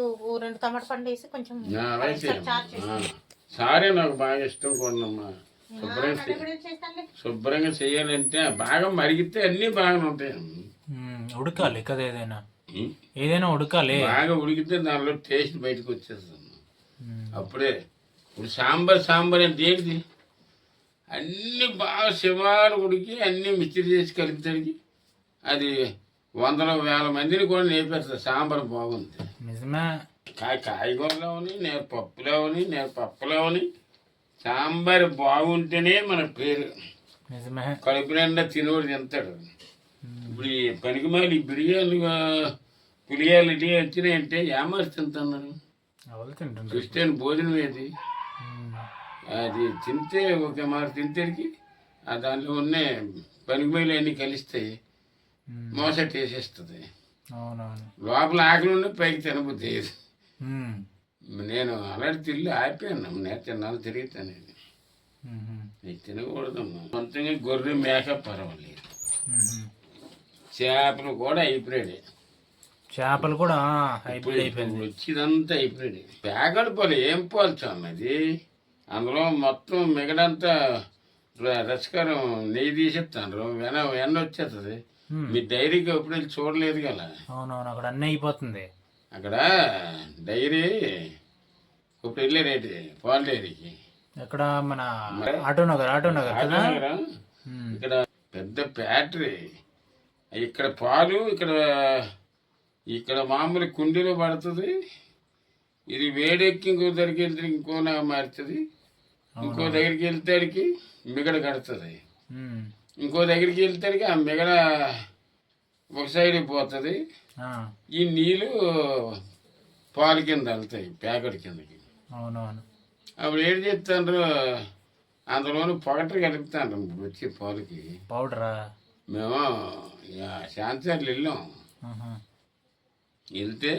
2 టమాటా పండు వేసి కొంచెం సారే నాకు బాగా ఇష్టం కొన్నమ్మా. శుభ్రంగా చేయాలంటే బాగా మరిగితే అన్ని బాగానే ఉంటాయి. ఉడకాలి కదా, ఏదైనా ఉడకాలి. బాగా ఉడికితే దానిలో టేస్ట్ బయటకు వచ్చేస్తుంది. అప్పుడే ఇప్పుడు సాంబార్ అంటే ఏంటిది, అన్నీ బాగా శివారు ఉడికి అన్నీ మిక్చర్ చేసి కలిపితడికి అది 100,000 మందిని కూడా నేర్పేస్తుంది. సాంబార్ బాగుంది నిజమే. కాయగూరలోని నేను పప్పులోని సాంబార్ బాగుంటేనే మన పేరు. నిజమే. కడుపు నిండా తినోడు తింటాడు. ఇప్పుడు ఈ పనికిమాలి బిర్యానీ పులియాలు ఇవి వచ్చినాయంటే ఏమాసి తింటున్నారు. క్రిస్టియన్ భోజనం ఏది, అది తింటే ఒక మాట తింటేకి దాంట్లో ఉన్న పనికిమాలి అన్నీ కలిస్తాయి, మోసటి వేసేస్తుంది. లోపల ఆకలి ఉండి పైకి తినబుద్ది. నేను అలాంటి తిల్లు ఆపాను. నేను తిన్నాను తిరుగుతాను. నీకు తినకూడదమ్మా. సొంతంగా గొర్రె మేక పర్వాలేదు. చేపలు కూడా హైబ్రిడ్. చేపలు కూడా హైబ్రిడ్ అయిపోయింది. వచ్చిదంతా హైబ్రిడ్. ప్యాకెట్ పాలు ఏం పోల్చాం అది. అందులో మొత్తం మిగడంతా రసకరం నెయ్యి తీసేస్తాను. వెన్న వచ్చేస్తుంది. మీ డైరీకి ఎప్పుడు వెళ్ళి చూడలేదు కదా. అవునవును, అక్కడ అన్నీ అయిపోతుంది. అక్కడ డైరీ ఇప్పుడు వెళ్ళారేంటి పాల డైరీకి. ఎక్కడ మన ఆటోనగర్ ఇక్కడ పెద్ద ఫ్యాక్టరీ. ఇక్కడ పాలు ఇక్కడ మామూలు కుండీలో పడుతుంది. ఇది వేడెక్కి ఇంకో దగ్గరికి వెళ్తే ఇంకోలా మారుతుంది. ఇంకో దగ్గరికి వెళ్తాడికి మిగడ కడుతుంది. ఇంకో దగ్గరికి వెళ్తాడికి ఆ మిగడ ఒక సైడ్ పోతుంది. ఈ నీళ్ళు పాలు కింద వెళ్తాయి ప్యాకెట్ కిందకి. అవునవును. అప్పుడు ఏం చెప్తాండ్రు, అందులోని పొగటరు కలుపుతాండ్రు వచ్చే పాలకి పౌడరా. మేము శాంతిసార్లు వెళ్ళాం. వెళ్తే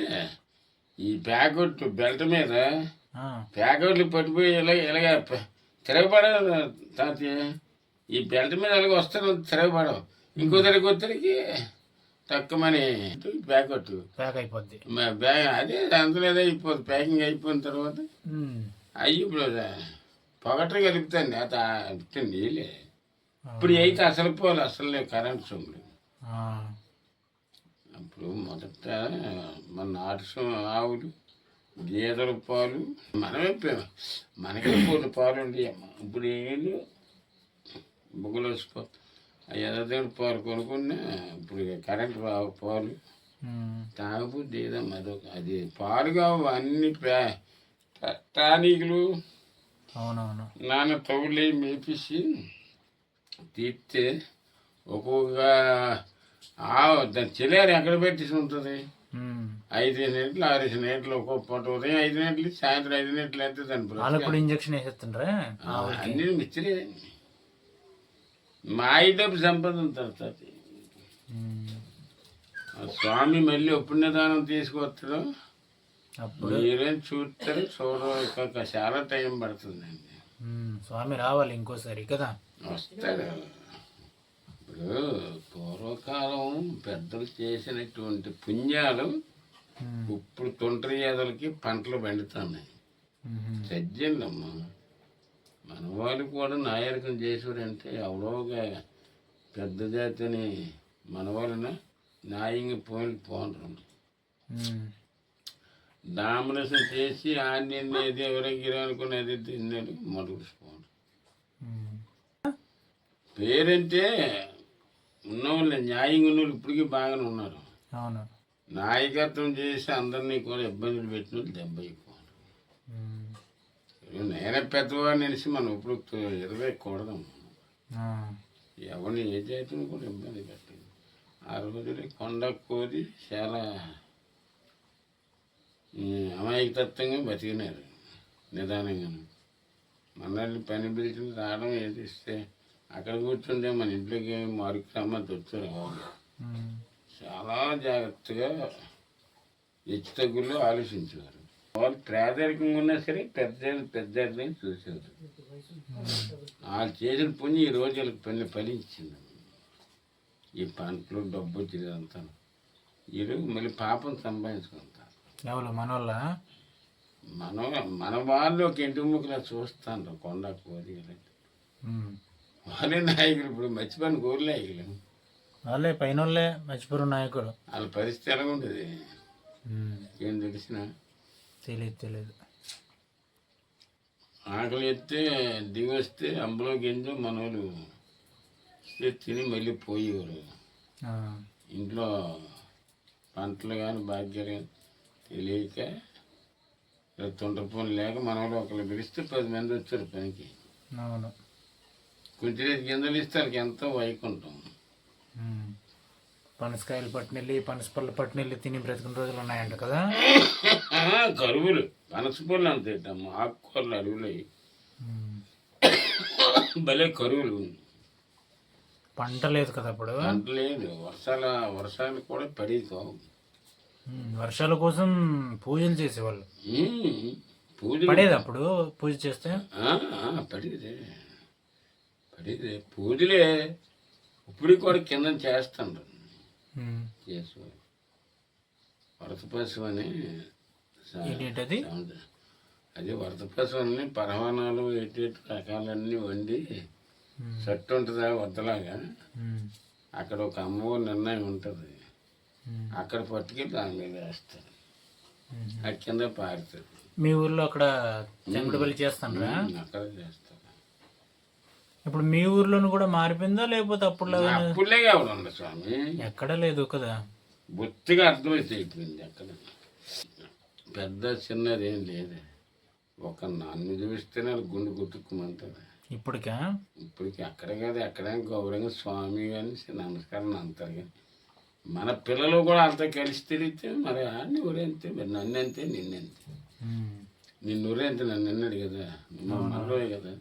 ఈ ప్యాకెట్ బెల్ట్ మీద ప్యాకెట్లు పట్టిపోయి ఇలాగ తిరగబడవు తాతయ్య. ఈ బెల్ట్ మీద అలాగ వస్తాను తిరగబడవు. ఇంకో దగ్గరికి వచ్చరికి తక్కువని ప్యాకెట్ ప్యాక్ అయిపోద్ది. అదే అందులో ఏదో అయిపోద్ది. ప్యాకింగ్ అయిపోయిన తర్వాత అయ్యి ఇప్పుడు పొగటరు కలుపుతాను. అది నీళ్ళే. ఇప్పుడు అయితే అసలు పోలు అసలు కరెంట్ సొమ్ములు. అప్పుడు మొదట మన నాటు ఆవులు, గేదెల పాలు మనకే పోలు పాలు ఉండేయమ్మా. ఇప్పుడు ఏళ్ళు బుగ్గలు వచ్చిపోతాయి. ఎదదేడు పాలు కొనుక్కున్నా ఇప్పుడు కరెంట్ పాలు తాగబుద్ది ఏదమ్మా. అదొక అది పాలు కావు అన్ని టానికులు. అవునవును. నాన్న తవులు మేపిసి తీస్తే ఒక్కొక్క దాని చెల్లారు ఎక్కడ పెట్టేసి ఉంటుంది. 5 గంటలు 6 గంటలు ఒక్కొక్క పూట. ఉదయం 5 గంటలు, సాయంత్రం 5 గంటలు అయితే దాని ఇంజక్షన్ వేసేస్తుండ్రా. అన్ని మిస్త్రీ మా డబ్బు సంపద ఉంటుంది. స్వామి మళ్ళీ ఎప్పుడు నిదానం తీసుకొస్తాడో మీరేం చూస్తారు చూడ చాలా టైం పడుతుందండి. స్వామి రావాలి ఇంకోసారి కదా. వస్తాడు. ఇప్పుడు పూర్వకాలం పెద్దలు చేసినటువంటి పుణ్యాలు ఇప్పుడు తొంటరి ఏదలకి పంటలు పండుతున్నాయి. సజ్జండమ్మా. మన వాళ్ళు కూడా నాయకం చేసాడంటే ఎవడోగా పెద్ద జాతిని మన వాళ్ళన న్యాయంగా పోనరు. డామినేషన్ చేసి ఆన్యన్ని ఏది ఎవరికి అనుకునేది తిన్నాడు మరుగుపోను. పేరంటే ఉన్నవాళ్ళు న్యాయంగా ఉన్నవాళ్ళు ఇప్పటికీ బాగానే ఉన్నారు. నాయకత్వం చేసి అందరినీ కూడా ఇబ్బందులు పెట్టిన వాళ్ళు దెబ్బ అయిపోను. నేనే పెద్దవాడిని తెలిసి మనం ఇప్పుడు ఎదగకూడదు. ఎవరిని ఏ జాతిని కూడా ఇబ్బంది పెట్టింది. ఆ రోజులు కొండ కోది చాలా అమాయకతత్వంగా బతికినారు నిదానంగా. మనల్ని పని పిలిచి రావడం ఏది ఇస్తే అక్కడ కూర్చుంటే మన ఇంట్లోకి మరుకు రమ్మంత వచ్చారు. చాలా జాగ్రత్తగా హెచ్చు తగ్గుల్లో ఆలోచించేవారు. వాళ్ళు పేదరికంగా ఉన్నా సరే పెద్దని చూసేవారు. వాళ్ళు చేసిన పుణ్యం ఈ రోజు వాళ్ళకి పని ఫలించింది. ఈ పంటలు డబ్బు వచ్చేదంతా ఈరోజు మళ్ళీ పాపం సంపాదించుకుంటారు. ఎవరు మనోళ్ళ? మన మన వాళ్ళు ఒక ఇంటి ముక్కలా చూస్తాను కొండ కోరి వాళ్ళే నాయకులు. ఇప్పుడు మర్చిపోయిన గోరు నాయకులు వాళ్ళే పైనోళ్ళే మర్చిపోరు నాయకుడు. వాళ్ళ పరిస్థితి ఎలా ఉండేది ఏం తెలిసినా తెలియదు. ఆకలి ఎత్తే దిగి వస్తే అంబలో గింజ మనోళ్ళు తిని మళ్ళీ పోయేవారు. ఇంట్లో పంటలు కానీ భాగ్యాలు కానీ తెలియక తొందర పనులు లేక మనోళ్ళు ఒకళ్ళు పిలిస్తే 10 మంది వచ్చారు పనికి. అవును. కొంచెం గింజలు ఇస్తే వాళ్ళకి ఎంతో వైకుంటాం. పనసకాయలు పట్టినెళ్ళి పనసపళ్ళు పట్టినెళ్ళి తిని బ్రతికిన రోజులు ఉన్నాయంట కదా. కరువులు పనసపళ్ళు అంతే ఆకుకూరలు అడవులు భలే కరువులు. పంట లేదు కదా అప్పుడు. పంట లేదు, వర్షాలు కూడా పడేది కావు. వర్షాల కోసం పూజలు చేసేవాళ్ళు. పూజ పడేది అప్పుడు పూజ చేస్తే పడేది పూజలే ఇప్పుడు కూడా కింద చేస్తాను చేసుకోవాలి. వరతపశం అని ఏంటది? అది వరతపశం అని పరమాణాలు ఎటు రకాలన్నీ వండి చెట్టు ఉంటుందా వద్దలాగా. అక్కడ ఒక అమ్మవారి నిర్ణయం ఉంటుంది, అక్కడ పట్టుకెళ్ళి దాని మీద వేస్తారు, అది కింద పారుతుంది. మీ ఊర్లో అక్కడ చెంగుడు బలి చేస్తాను అక్కడ చేస్తారు. ఇప్పుడు మీ ఊర్లోనూ కూడా మారిపోయిందా లేకపోతే అప్పుడులే కావడం ఉండదు స్వామి, ఎక్కడ లేదు కదా. బొత్తిగా అర్థమైతే అయిపోయింది. అక్కడ పెద్ద చిన్నది ఏం లేదు, ఒక నన్ను చూస్తేనే గుండు కొట్టుకోమంటారు. ఇప్పటికి అక్కడ కాదు, ఎక్కడ గౌరవంగా స్వామి కానీ నమస్కారం అంటారు. కానీ మన పిల్లలు కూడా అంతా కలిసి తిరిగితే మరి అన్ని ఊరేంతే, మరి నన్ను అంతే నిన్నంతే. నిన్ను ఊరేంతే నన్ను అన్నాడు కదా, మనలోనే కదా.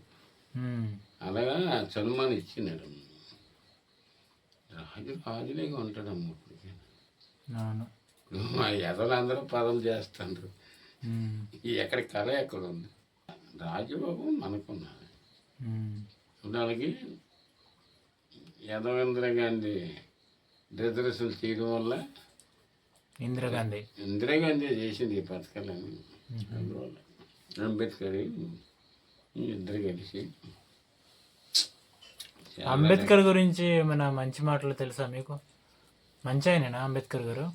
అలాగా చనుమాని ఇచ్చినాడు. రాజులేగా ఉంటాడమ్మ ఇప్పటికి. ఇప్పుడు మా ఎదలందరూ పదవులు చేస్తుండ్రు, ఎక్కడ కళ ఎక్కడ ఉంది. రాజబాబు మనకున్నారు. వాళ్ళకి ఇందిరాగాంధీ రిజర్వేషన్ చేయడం వల్ల ఇందిరాగాంధీ చేసింది ఈ పథకాలన్నీ. అందువల్ల అంబేద్కర్ ఇద్దరు కలిసి. అంబేద్కర్ గురించి ఏమైనా మంచి మాటలు తెలుసా మీకు? మంచి ఆయనేనా అంబేద్కర్ గారు?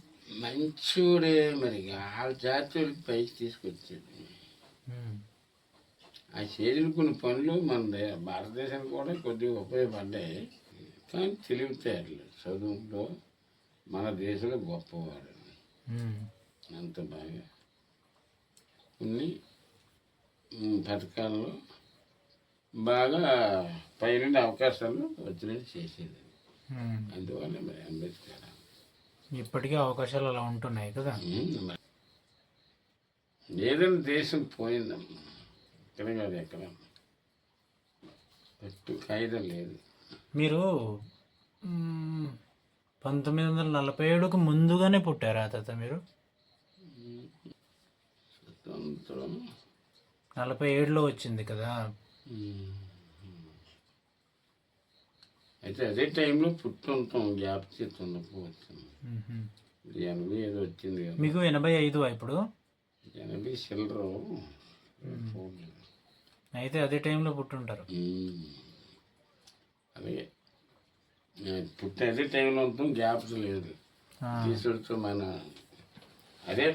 మంచోడే, మరి ఆ జాతీయులకి పైకి తీసుకొచ్చాడు. ఆ చేసిన కొన్ని పనులు మన భారతదేశానికి కూడా కొద్దిగా ఉపయోగపడ్డాయి. కానీ తెలివితేటలు చదువులో మన దేశంలో గొప్పవాడు. అంత బాగా కొన్ని పథకాల్లో బాగా పైనుండి అవకాశాలు వచ్చినట్టు చేసేది. అందువల్ల మరి అంబేద్కర్ ఇప్పటికీ అవకాశాలు అలా ఉంటున్నాయి కదా. ఏదైనా దేశం పోయిందమ్మా, ఎక్కడ కాదు ఎక్కడ పెట్టు కాయిదా లేదు. మీరు 1947కు ముందుగానే పుట్టారా తాత? మీరు 47లో వచ్చింది కదా. అయితే అదే టైంలో పుట్టుంటాం, జ్ఞాపకం ఉండకపోవచ్చు. 80 ఏదో వచ్చింది కదా. మీకు 85 ఇప్పుడు? 80 చిల్లరు. అయితే అదే టైంలో పుట్టుంటారు. అలాగే పుట్టిన అదే టైంలో ఉంటాం, జ్ఞాపకం లేదు. తీసుడుతో మన అదే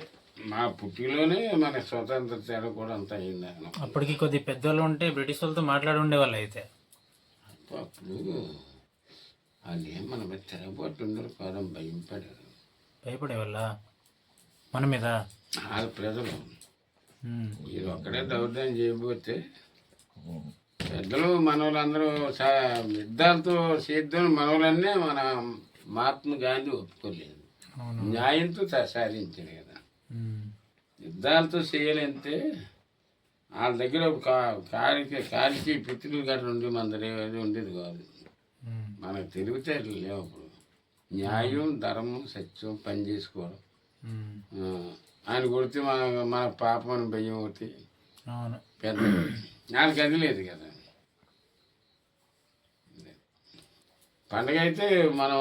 మా పుట్టిలోనే మన స్వతంత్ర తేడా కూడా అంతా అయింది. అప్పటికి కొద్ది పెద్దవాళ్ళు ఉంటే బ్రిటిష్ వాళ్ళతో మాట్లాడి ఉండేవాళ్ళు. అయితే అప్పుడు వాళ్ళు ఏం మన మీద తిరగబోట్టు ఉండరు కాదు, భయపడేవాళ్ళ మన మీద. వాళ్ళ ప్రజలు మీరు ఒక్కడే దౌర్జన్యం చేయబోతే పెద్దలు మనోళ్ళందరూ యుద్ధాలతో చేద్దాం మనోళ్ళన్నే మన మహాత్మా గాంధీ ఒప్పుకోలేదు. న్యాయంతో సాధించాడు కదా. యుద్ధాలతో చేయాలంటే వాళ్ళ దగ్గర కాలికి పిత్రులు గట్రా ఉండి మన దగ్గర ఉండేది కాదు. మనకు తెలివితేటలు లేవు అప్పుడు. న్యాయం, ధర్మం, సత్యం పని చేసుకోవడం. ఆయన కొడితే మన పాపం అని భయం ఒకటి పెద్ద. వాళ్ళకి అది లేదు కదా. పండగ అయితే మనం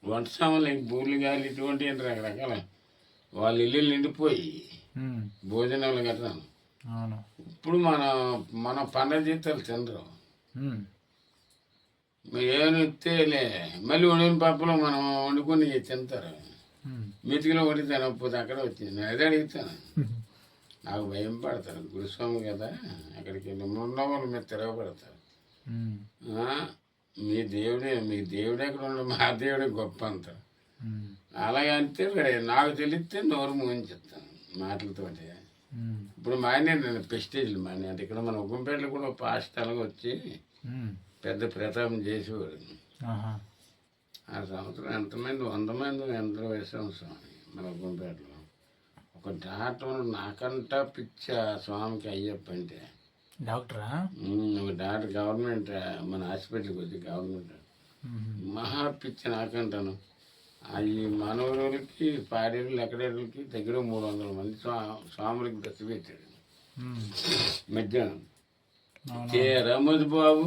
వంట సామాన్లు బూర్లు గాలి ఇటువంటి రకరకాల వాళ్ళ ఇల్లు నిండిపోయి ఉమ్. భోజనాలు గట్రా. అవును. ఇప్పుడు మన పండగ జీతాలు తినరు. ఉమ్. ఏమైనా ఇస్తేలే మళ్ళీ వండిన పప్పులో మనం వండుకొని తింటారు. ఉమ్. మెతికిలో వండి తినకపోతే అక్కడ వచ్చింది అదే అడుగుతాను. నాకు భయం పడతారు, గురుస్వామి కదా, అక్కడికి వెళ్ళి ఉన్నవాళ్ళు మీరు తిరగబడతారు. ఉమ్. మీ దేవుడే ఎక్కడ ఉండే, మా దేవుడే గొప్ప అంటారు. ఉమ్. అలాగే అంటే నాకు తెలిస్తే నోరు మూయించేస్తాను మాటలతోటి. ఉమ్. ఇప్పుడు మానే నేను పెస్టేజ్లు మానే అంటే ఇక్కడ మన ఉగ్గంపేటలో కూడా పాస్ట్ అలాగ వచ్చి ఉమ్. పెద్ద ప్రతాపం చేసేవాడు. ఆహా. ఆ సంవత్సరం ఎంతమంది 100 మంది ఎంతో వేసాం స్వామి మన ఉగ్గంపేటలో. ఒక డాక్టర్ నాకంటా పిచ్చి ఆ స్వామికి అయ్యప్ప అంటే. డాక్టరా? ఒక డాక్టర్ గవర్నమెంట్ మన హాస్పిటల్కి వచ్చి గవర్నమెంట్ ఉమ్. మహా పిచ్చి నాకంటాను. ఈ మనవరులకి పాడేరులు ఎక్కడేళ్ళకి దగ్గర 300 మంది స్వాములకి దశ పెట్టాడు ఉమ్. మధ్యాహ్నం. అవునా? రమోద్ బాబు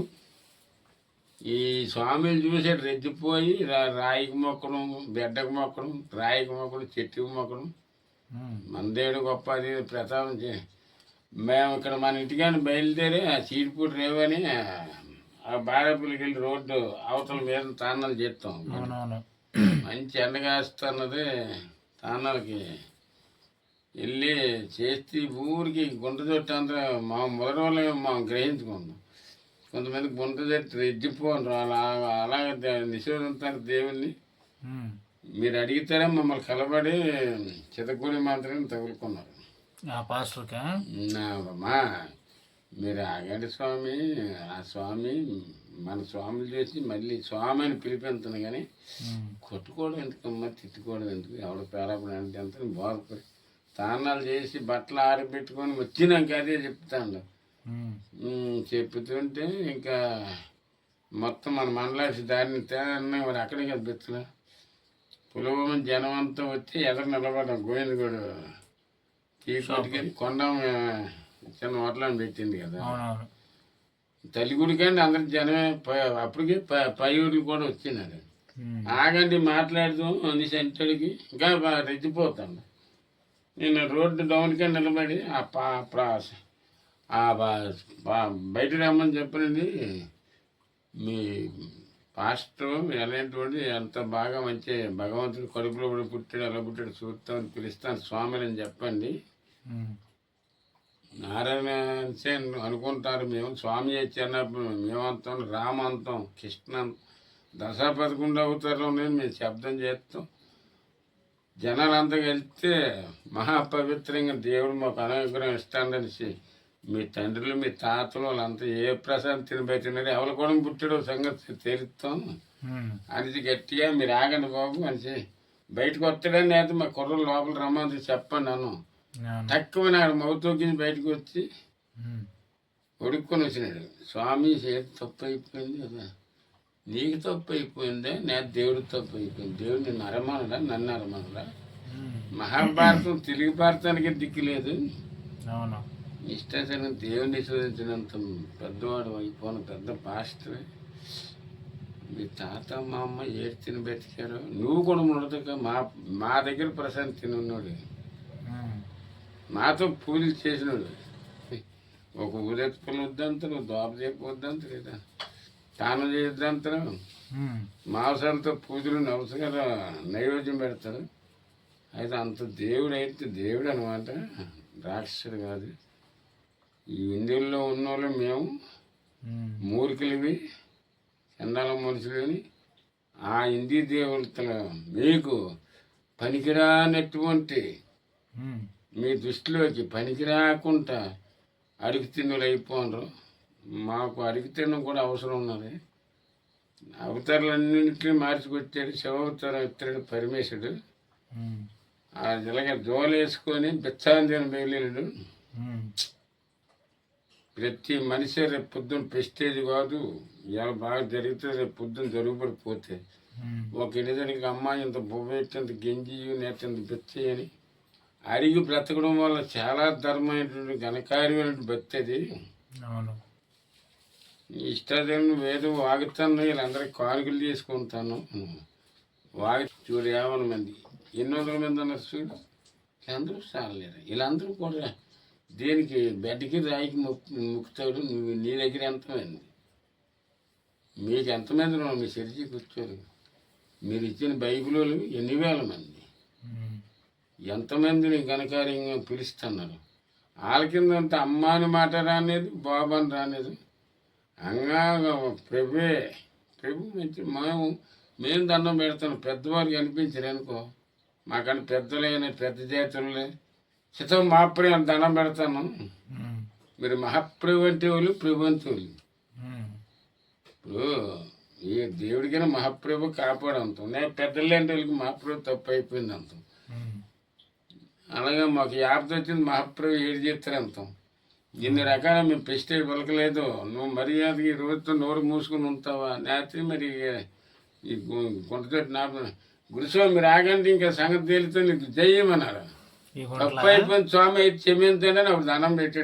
ఈ స్వామిని చూసి రెచ్చిపోయి రాయికి మొక్కడం, బిడ్డకు మొక్కడం, రాయికి మొక్కడం, చెట్టుకి మొక్కడం. ఉమ్. మందేడు గొప్ప అది ప్రతాపం మేము ఇక్కడ మన ఇంటికాని బయలుదేరి ఆ చీడిపూడి రేవని ఆ బాడపల్లికి వెళ్ళి రోడ్డు అవతల మీద తాన్నాలు చేస్తాం. అవునవును. మంచి ఎండగాస్తున్నది. తాన్నాలకి వెళ్ళి చేస్తే ఊరికి గుంట తొట్టి అంతా మా మొదటి వాళ్ళు మనం గ్రహించుకుందాం. కొంతమంది గుంట తొట్టి రెజ్జిపోండ్రు అలాగే నిషేధించారు దేవుణ్ణి. ఉమ్. మీరు అడిగితేనే మమ్మల్ని కలబడి చితకూలి మాత్రమే తగులుకున్నారు. ఆ పాస్టర్కా? అమ్మా మీరు ఆగండి స్వామి, ఆ స్వామి మన స్వాములు చేసి మళ్ళీ స్వామి అని పిలిపించను కానీ ఉమ్. కొట్టుకోవడం ఎందుకమ్మా, తిట్టుకోవడం ఎందుకు, ఎవడ పేరపడి అంటే ఎంత బాధపడి తానాలు చేసి బట్టలు ఆరబెట్టుకొని వచ్చినాక అదే చెప్తాను. ఉమ్. చెప్తుంటే ఇంకా మొత్తం మన మండలాసి దారిని తేనా మరి అక్కడే కదా బెచ్చలా పులవరం జనం అంతా వచ్చి ఎదురు నిలబడ్డాం. గోవిందగూడు టీ కొట్టుకెళ్ళి కొండ చిన్న హోటలని పెట్టింది కదా అవునవును. తల్లి గుడికండి అందరి జనమే. అప్పటికే పై ఊరికి కూడా వచ్చినారు. ఉమ్. ఆగండి మాట్లాడదాం అని సెంటర్కి ఇంకా రెచ్చిపోతాను. నేను రోడ్డు డౌన్కే నిలబడి బయట రమ్మని చెప్పినది. మీ పాస్టర్ ఎలాంటి ఎంత బాగా మంచి భగవంతుడు కడుపులో కూడా పుట్టాడు, ఎలా పుట్టాడు చూస్తామని పిలుస్తాను స్వామిని అని చెప్పండి. ఉమ్. నారాయణ సేన్ అనుకుంటారు మేము స్వామి చిన్నప్పుడు మేమంతాం, రామంతం, కృష్ణ 10-11 అవతారంలో మేము శబ్దం చేస్తాం. జనాలంతా వెళ్తే మహాపవిత్రంగా దేవుడు మాకు అనుగ్రహం ఇస్తాడనేసి మీ తండ్రులు మీ తాతలు వాళ్ళంతా ఏ ప్రసాదం తినబెట్టినారు, ఎవరి కూడా పుట్టాడో సంగతి తెలుస్తాం అనేసి గట్టిగా మీరు ఆగండి బాబు అనేసి బయటకు వస్తాడని అయితే మా కుర్రలు లోపల రమ్మని చెప్పండి అన్నాను. తక్కువ నాడు మౌతోకి బయటకు వచ్చి ఉడుక్కొని వచ్చినాడు. స్వామి చేతి తప్పు అయిపోయింది కదా, నీకు తప్పు అయిపోయిందే, నేను దేవుడికి తప్పు అయిపోయింది. దేవుడు నిన్ను అరమనడా, నన్ను అరమనడా? మహాభారతం తెలుగు భారతానికి దిక్కు లేదు. ఇష్టం దేవుడిని విశ్వసించినంత పెద్దవాడు అయిపోయిన పెద్ద పాస్టరే. మీ తాత మా అమ్మ ఏడు తిని బతికారు, నువ్వు కూడా ఉండదు. మా దగ్గర ప్రశాంతి తినున్నాడు, మాతో పూజలు చేసినాడు. ఒక ఊరెత్తుకుని వద్దంతరు, దోపదేపు వద్దంతరు, లేదా తాను చేయొద్దంతరు. మాంసాలతో పూజలు నవసగా నైవేద్యం పెడతారు. అయితే అంత దేవుడు అయితే దేవుడు అనమాట, రాక్షసుడు కాదు. ఈ హిందువుల్లో ఉన్నోళ్ళు మేము మూర్ఖులవి, చండాల మనుషులని ఆ హిందీ దేవుళ్ళతో మీకు పనికిరానటువంటి మీ దృష్టిలోకి పనికి రాకుండా అడుగు తిన్నులు అయిపోండ్రు. మాకు అడుగు తినడం కూడా అవసరం ఉన్నది. అవతారాలన్నింటినీ మార్చుకొచ్చాడు, శివ అవతారం ఎత్తాడు పరమేశుడు. ఇలాగ జోలు వేసుకొని బిచ్చాంతిని బయలుదేరాడు. ప్రతి మనిషి రేపు పొద్దున్న ప్రెస్టేజ్ కాదు, ఇలా బాగా జరిగితే రేపు పొద్దున్న జరుగుబడిపోతే ఒక ఇంటిదానికి అమ్మాయి ఇంత బొబ్బెట్టంత గెంజి నేతంత బెచ్చి అని అడిగి బ్రతకడం వల్ల చాలా ధర్మైనటువంటి ఘనకార్యమైనటువంటి భక్తి అది. ఇష్టాదేవుని వేదం వాగుతాను, వీళ్ళందరికీ కానుకలు తీసుకుంటాను. వాగి చూడు 50 మంది, 800 మంది అన్నారు చూడు. అందరూ చాలలేరు. వీళ్ళందరూ కూడా దేనికి బెడ్కి రాయికి ముక్కుతాడు. నువ్వు నీ దగ్గర ఎంతమంది, మీకు ఎంతమంది ఉన్నారు? మీ చర్చి కూర్చోరు. మీరు ఇచ్చిన బైబిల్ వాళ్ళు ఎన్ని వేల మంది, ఎంతమందిని ఘనకార్యంగా పిలుస్తున్నారు. వాళ్ళ కింద అంత అమ్మ అని మాట రానేది, బాబు అని రానేది. అంగా ప్రభు మంచి మేము దండం పెడతాను. పెద్దవారికి అనిపించరు అనుకో, మాకన్నా పెద్దలైన పెద్ద జాతులే చిత్తం మహాప్రభు అని దండం పెడతాను. మీరు మహాప్రభు అంటే వాళ్ళు ప్రభు అంటే వాళ్ళు. ఇప్పుడు ఈ దేవుడికైనా మహాప్రభు కాపాడంతాం, నేను పెద్దలు అంటే వాళ్ళకి మహాప్రభు తప్పు అయిపోయింది అంతాం. అలాగే మాకు యాప్తో వచ్చింది మహాప్రభు ఏడు చేస్తారు అంతాం. ఇన్ని రకాల మేము పెస్టేజ్ పలకలేదు. నువ్వు మర్యాదకి ఈ రోజుతో నోరు మూసుకుని ఉంటావా? లేకపోతే మరి ఈ గుంటతోటి నా గురుస్వామి మీరు ఆగండి, ఇంకా సంగతి తేలితో నీకు జయమన్నారు. తప్పు అయిపోయింది స్వామి అయితే క్షమించండి అని అప్పుడు దండం పెట్టాడు.